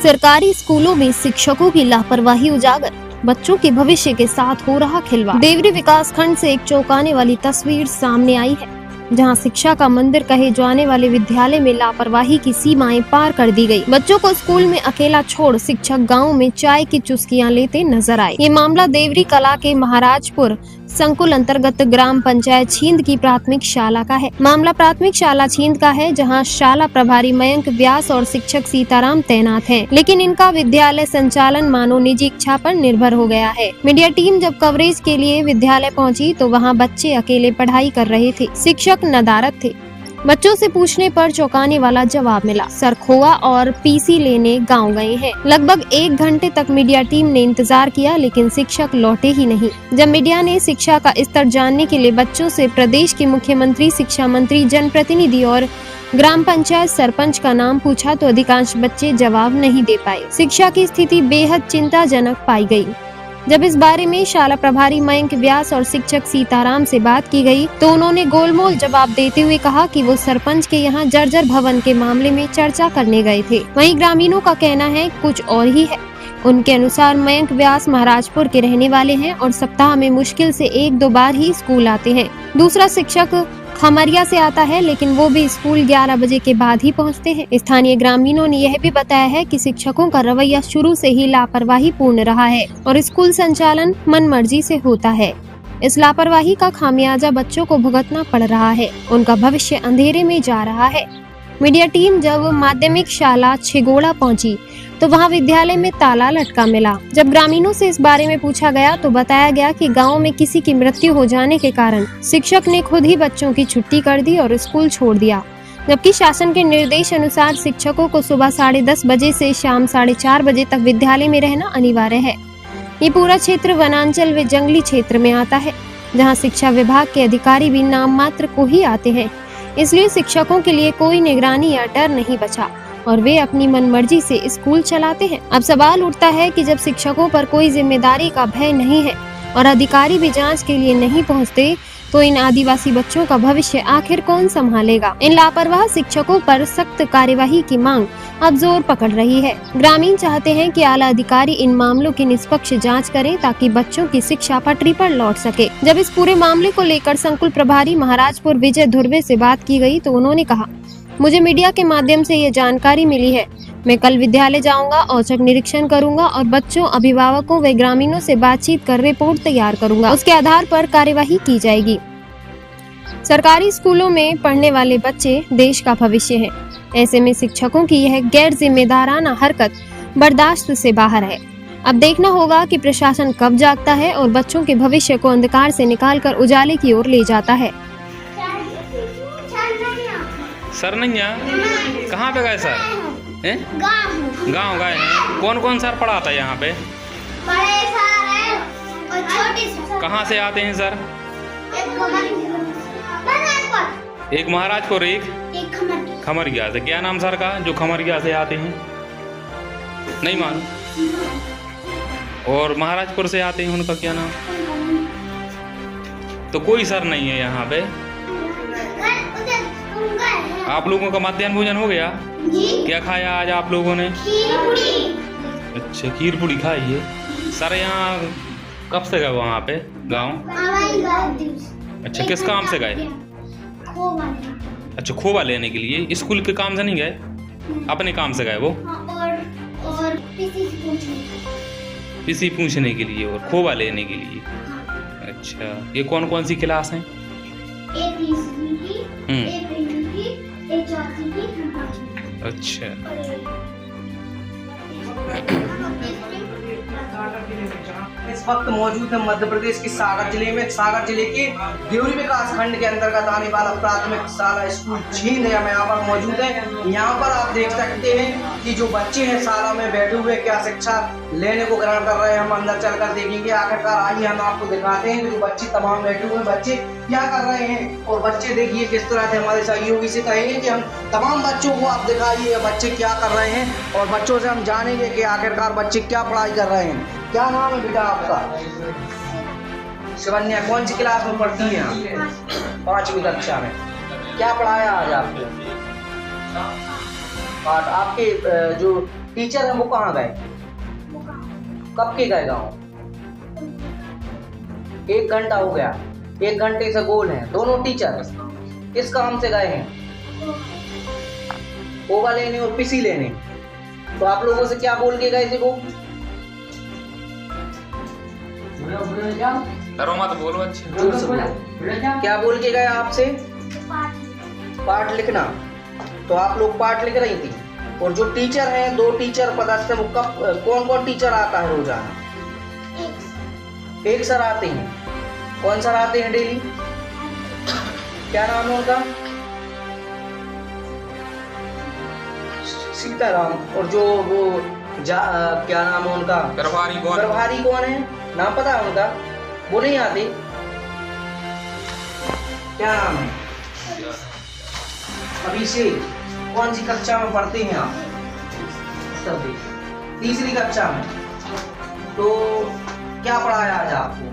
सरकारी स्कूलों में शिक्षकों की लापरवाही उजागर, बच्चों के भविष्य के साथ हो रहा खिलवाड़। देवरी विकास खंड से एक चौंकाने वाली तस्वीर सामने आई है, जहां शिक्षा का मंदिर कहे जाने वाले विद्यालय में लापरवाही की सीमाएं पार कर दी गई। बच्चों को स्कूल में अकेला छोड़ शिक्षक गांव में चाय की चुस्कियां लेते नजर आए। ये मामला देवरी कला के महाराजपुर संकुल अंतर्गत ग्राम पंचायत छींद की प्राथमिक शाला का है। मामला प्राथमिक शाला छींद का है, जहां शाला प्रभारी मयंक व्यास और शिक्षक सीताराम तैनात हैं, लेकिन इनका विद्यालय संचालन मानो निजी इच्छा पर निर्भर हो गया है। मीडिया टीम जब कवरेज के लिए विद्यालय पहुंची तो वहां बच्चे अकेले पढ़ाई कर रहे थे। शिक्षक नदारद थे। बच्चों से पूछने पर चौंकाने वाला जवाब मिला। सर खोआ और पीसी लेने गांव गए हैं। लगभग 1 घंटे तक मीडिया टीम ने इंतजार किया, लेकिन शिक्षक लौटे ही नहीं। जब मीडिया ने शिक्षा का स्तर जानने के लिए बच्चों से प्रदेश के मुख्यमंत्री, शिक्षा मंत्री, जनप्रतिनिधि और ग्राम पंचायत सरपंच का नाम पूछा तो अधिकांश बच्चे जवाब नहीं दे पाए। शिक्षा की स्थिति बेहद चिंताजनक पाई गई। जब इस बारे में शाला प्रभारी मयंक व्यास और शिक्षक सीताराम से बात की गई तो उन्होंने गोलमोल जवाब देते हुए कहा कि वो सरपंच के यहाँ जर्जर भवन के मामले में चर्चा करने गए थे। वहीं ग्रामीणों का कहना है कुछ और ही है। उनके अनुसार मयंक व्यास महाराजपुर के रहने वाले हैं और सप्ताह में मुश्किल से 1-2 बार ही स्कूल आते हैं। दूसरा शिक्षक खमरिया से आता है, लेकिन वो भी स्कूल 11 बजे के बाद ही पहुंचते हैं। स्थानीय ग्रामीणों ने यह भी बताया है कि शिक्षकों का रवैया शुरू से ही लापरवाही पूर्ण रहा है और स्कूल संचालन मनमर्जी से होता है। इस लापरवाही का खामियाजा बच्चों को भुगतना पड़ रहा है। उनका भविष्य अंधेरे में जा रहा है। मीडिया टीम जब माध्यमिक शाला छिगोड़ा पहुंची तो वहां विद्यालय में ताला लटका मिला। जब ग्रामीणों से इस बारे में पूछा गया तो बताया गया कि गांव में किसी की मृत्यु हो जाने के कारण शिक्षक ने खुद ही बच्चों की छुट्टी कर दी और स्कूल छोड़ दिया, जबकि शासन के निर्देश अनुसार शिक्षकों को सुबह 10:30 बजे से शाम 4:30 बजे तक विद्यालय में रहना अनिवार्य है। ये पूरा क्षेत्र वनांचल व जंगली क्षेत्र में आता है, जहाँ शिक्षा विभाग के अधिकारी भी नाम मात्र को ही आते हैं। इसलिए शिक्षकों के लिए कोई निगरानी या डर नहीं बचा और वे अपनी मनमर्जी से स्कूल चलाते हैं। अब सवाल उठता है कि जब शिक्षकों पर कोई जिम्मेदारी का भय नहीं है और अधिकारी भी जांच के लिए नहीं पहुंचते, तो इन आदिवासी बच्चों का भविष्य आखिर कौन संभालेगा। इन लापरवाह शिक्षकों पर सख्त कार्यवाही की मांग अब जोर पकड़ रही है। ग्रामीण चाहते हैं कि आला अधिकारी इन मामलों की निष्पक्ष जांच करें ताकि बच्चों की शिक्षा पटरी पर लौट सके। जब इस पूरे मामले को लेकर संकुल प्रभारी महाराजपुर विजय धुर्वे से बात की गई तो उन्होंने कहा, मुझे मीडिया के माध्यम से ये जानकारी मिली है। मैं कल विद्यालय जाऊंगा, औचक निरीक्षण करूंगा और बच्चों, अभिभावकों व ग्रामीणों से बातचीत कर रिपोर्ट तैयार करूंगा। उसके आधार पर कार्यवाही की जाएगी। सरकारी स्कूलों में पढ़ने वाले बच्चे देश का भविष्य है। ऐसे में शिक्षकों की यह गैर जिम्मेदाराना हरकत बर्दाश्त से बाहर है। अब देखना होगा कि प्रशासन कब जागता है और बच्चों के भविष्य को अंधकार से निकालकर उजाले की ओर ले जाता है। सर नहीं कहाँ पे गए सर? गाँव गए हैं। कौन कौन सर पढ़ाता है यहाँ पे? बड़े सर हैं और छोटे सर। कहाँ से आते हैं सर? एक महाराजपुर, एक खमरिया से। क्या नाम सर का जो खमरिया से आते हैं? नहीं मालूम। और महाराजपुर से आते हैं, उनका क्या नाम? तो कोई सर नहीं है यहाँ पे। आप लोगों का मध्याह्न भोजन हो गया? क्या खाया आज आप लोगों ने? खीर पूरी। अच्छा, खीर पूरी खाई है। सर यहाँ कब से गए वहाँ पे गाँव? अच्छा, किस काम से गए? अच्छा, खोवा लेने के लिए। स्कूल के काम से नहीं गए, अपने काम से गए वो? और पीसी पूछने के लिए और खोवा लेने के लिए। अच्छा, ये कौन कौन सी क्लास है? एक तीसरी की, एक पहली की, एक चौथी की। अच्छा, इस वक्त मौजूद है मध्य प्रदेश के सागर जिले में। सागर जिले के देवरी विकास खंड के अंतर्गत आने वाला प्राथमिक शाला स्कूल छींद है। मैं यहाँ पर मौजूद है। यहाँ पर आप देख सकते हैं कि जो बच्चे हैं शाला में बैठे हुए क्या शिक्षा लेने को ग्रहण कर रहे हैं। हम अंदर चलकर देखेंगे। आखिरकार आइए हम आपको दिखाते हैं जो बच्चे तमाम बैठे हुए बच्चे क्या कर रहे हैं। और बच्चे देखिए किस तरह से हमारे सहयोगी से कहेंगे कि हम तमाम बच्चों को आप दिखाइए बच्चे क्या कर रहे हैं और बच्चों से हम जानेंगे कि आखिरकार बच्चे क्या पढ़ाई कर रहे हैं। क्या नाम है बेटा आपका? शिवन्या। कौन सी क्लास में पढ़ती है आप? 5वीं कक्षा में। क्या पढ़ाया आज आपको? पाठ आपके जो टीचर है वो कहाँ गए? कब के गए गाँव? 1 घंटा हो गया, 1 घंटे से गोल हैं दोनों टीचर। किस काम से गए हैं? कोबा लेने और पिसी लेने। तो आप लोगों से क्या बोल के गए थे वो? डरो मत, बोलो अच्छे। जोर से बोलो। क्या बोल के गए आपसे? पाठ लिखना। तो आप लोग पाठ लिख रही थी। और जो टीचर हैं, 2 टीचर पदस्थ हैं, वो कब कौन कौन टीचर आता है रोजाना? एक सर आते हैं। कौन सर आते हैं डेली? क्या नाम है उनका? सीताराम। और जो वो क्या नाम है उनका? प्रभारी कौन? प्रभारी कौन है? नाम पता है उनका? वो नहीं आते? क्या नाम है? अभिषेक। कौन सी कक्षा में पढ़ते हैं आप? तीसरी कक्षा में। तो क्या पढ़ाया आज आपको?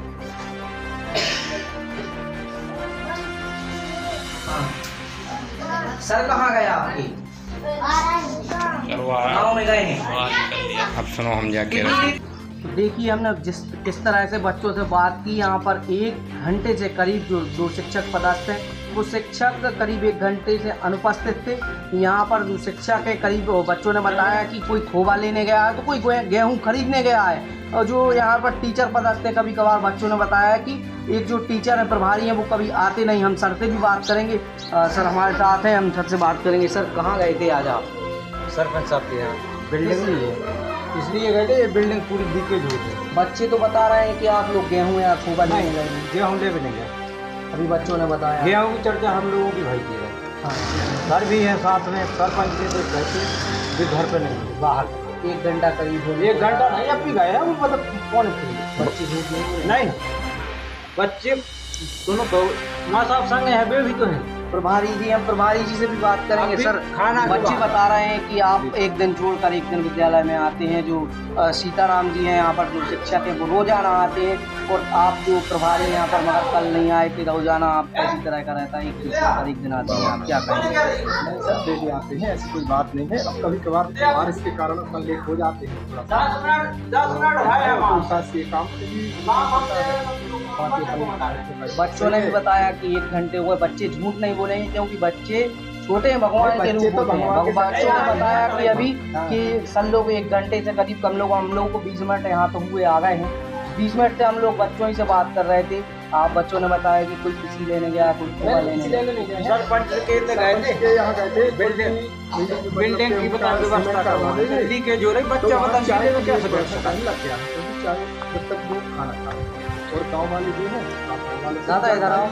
सर कहाँ गए आपके? गाँव में गए हैं। अब सुनो हम जाके देखिए, हमने किस तरह से बच्चों से बात की। यहाँ पर 1 घंटे से करीब जो शिक्षक पदस्थ हैं, वो शिक्षक करीब 1 घंटे से अनुपस्थित थे। यहाँ पर जो शिक्षक है, करीब बच्चों ने बताया कि कोई खोबा लेने गया है, तो कोई गेहूँ खरीदने गया है। और जो यहाँ पर टीचर पदस्थ है, कभी कभार बच्चों ने बताया कि एक जो टीचर है, प्रभारी हैं, वो कभी आते नहीं। हम सर से भी बात करेंगे। सर हमारे साथ हैं, हम सर से बात करेंगे। सर कहाँ गए थे आज आप? सरपंच साहब के यहाँ बिल्डिंग नहीं है, इसलिए गए थे। ये बिल्डिंग पूरी लीकेज हो गई। बच्चे तो बता रहे हैं कि आप लोग गेहूँ या खोबा लेने गए हैं। गेहूँ ले भी नहीं गए। अभी बच्चों ने बताया गेहूँ की चर्चा हम लोगों की भाई की है। हाँ। घर भी है साथ में, सरपंच के तो कहते भी घर पे नहीं, बाहर 1 घंटा करीब हो गया। 1 घंटा नहीं, अब भी गए हैं वो, मतलब कौन थे बच्चे झूठ नहीं। नहीं, बच्चे दोनों माँ साहब संग है, वे भी तो हैं। प्रभारी जी, हम प्रभारी जी से भी बात करेंगे। अभी सर खाना के बच्चे बाद। बता रहे हैं कि आप 1 दिन छोड़कर 1 दिन विद्यालय में आते हैं। जो सीताराम जी हैं यहाँ पर जो शिक्षक हैं, वो रोजाना आते हैं। और आप जो प्रभारी यहाँ पर मगर कल नहीं आए थे, रोजाना आप इसी तरह का रहता है, 1 दिन छोड़कर 1 दिन आते हैं। आप क्या करेंगे? सब डेली आते हैं, ऐसी कोई बात नहीं है। अब कभी कभार बारिश के कारण अपन लेट हो जाते हैं थोड़ा सा। बच्चों ने भी बताया कि 1 घंटे हुए। बच्चे झूठ नहीं बोलेंगे, क्योंकि बच्चे छोटे हैं, भगवान के रूप होते हैं। बच्चों ने बताया कि अभी कि सब लोग 1 घंटे से करीब हम लोग को 20 मिनट यहाँ तो हुए आ गए हैं। 20 मिनट से हम लोग बच्चों ही से बात कर रहे थे। आप बच्चों ने बताया कि कोई किसी लेने गया, कोई खोबा लेने गया। सरपंच के गए थे, यहाँ गए थे। बिल्डिंग की बता व्यवस्था करवाने, लीकेज हो रही, बच्चा मतलब कैसे कर सकता है? जब तक वो खाना खा और गाँव वाले जो है दादा इधर आओ।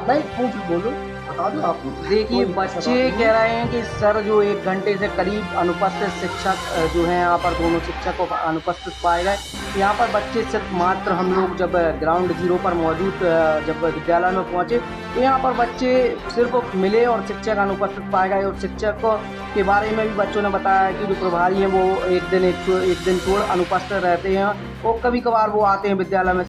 नहीं पूछ बोलो, बता दो आप। देखिए बच्चे कह रहे हैं कि सर जो 1 घंटे से करीब अनुपस्थित शिक्षक जो हैं, यहाँ पर दोनों शिक्षकों को अनुपस्थित पाए गए। यहाँ पर बच्चे सिर्फ मात्र हम लोग जब ग्राउंड जीरो पर मौजूद जब विद्यालय में पहुँचे, तो यहाँ पर बच्चे सिर्फ मिले और शिक्षक अनुपस्थित पाए गए। और शिक्षक के बारे में भी बच्चों ने बताया कि जो प्रभारी हैं वो एक दिन छोड़ अनुपस्थित रहते हैं, और कभी कभार वो आते हैं विद्यालय में।